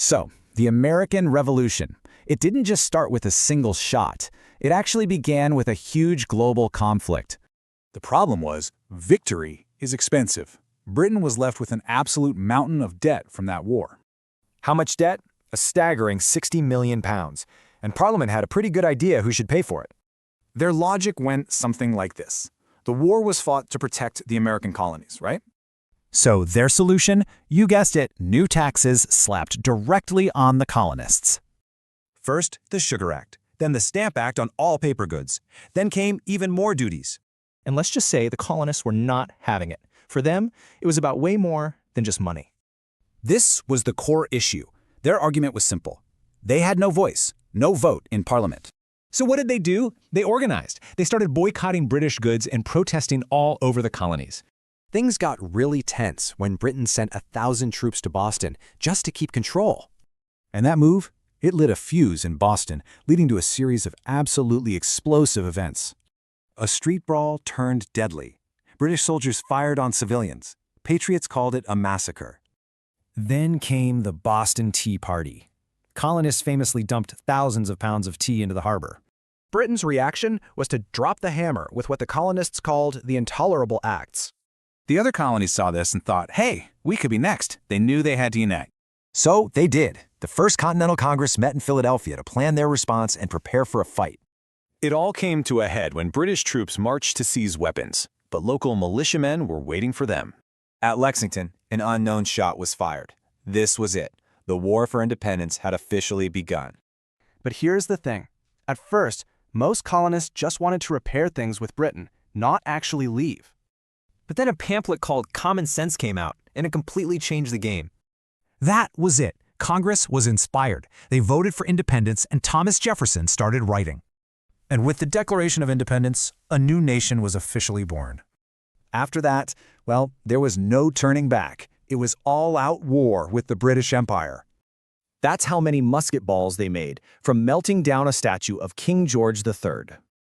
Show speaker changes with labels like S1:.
S1: So, the American Revolution. It didn't just start with a single shot. It actually began with a huge global conflict.
S2: The problem was, victory is expensive. Britain was left with an absolute mountain of debt from that war.
S3: How much debt? A staggering £60 million. And Parliament had a pretty good idea who should pay for it.
S2: Their logic went something like this. The war was fought to protect the American colonies, right?
S1: So their solution? You guessed it, new taxes slapped directly on the colonists.
S4: First, the Sugar Act, then the Stamp Act on all paper goods. Then came even more duties.
S5: And let's just say the colonists were not having it. For them, it was about way more than just money.
S1: This was the core issue. Their argument was simple. They had no voice, no vote in Parliament.
S5: So what did they do? They organized. They started boycotting British goods and protesting all over the colonies.
S3: Things got really tense when Britain sent 1,000 troops to Boston just to keep control.
S1: And that move, it lit a fuse in Boston, leading to a series of absolutely explosive events.
S4: A street brawl turned deadly. British soldiers fired on civilians. Patriots called it a massacre.
S3: Then came the Boston Tea Party. Colonists famously dumped thousands of pounds of tea into the harbor.
S6: Britain's reaction was to drop the hammer with what the colonists called the Intolerable Acts.
S2: The other colonies saw this and thought, hey, we could be next. They knew they had to unite.
S3: So they did. The First Continental Congress met in Philadelphia to plan their response and prepare for a fight.
S7: It all came to a head when British troops marched to seize weapons, but local militiamen were waiting for them.
S4: At Lexington, an unknown shot was fired. This was it. The war for independence had officially begun.
S6: But here's the thing. At first, most colonists just wanted to repair things with Britain, not actually leave.
S5: But then a pamphlet called Common Sense came out, and it completely changed the game.
S8: That was it. Congress was inspired. They voted for independence, and Thomas Jefferson started writing.
S1: And with the Declaration of Independence, a new nation was officially born. After that, well, there was no turning back. It was all-out war with the British Empire.
S6: That's how many musket balls they made from melting down a statue of King George III.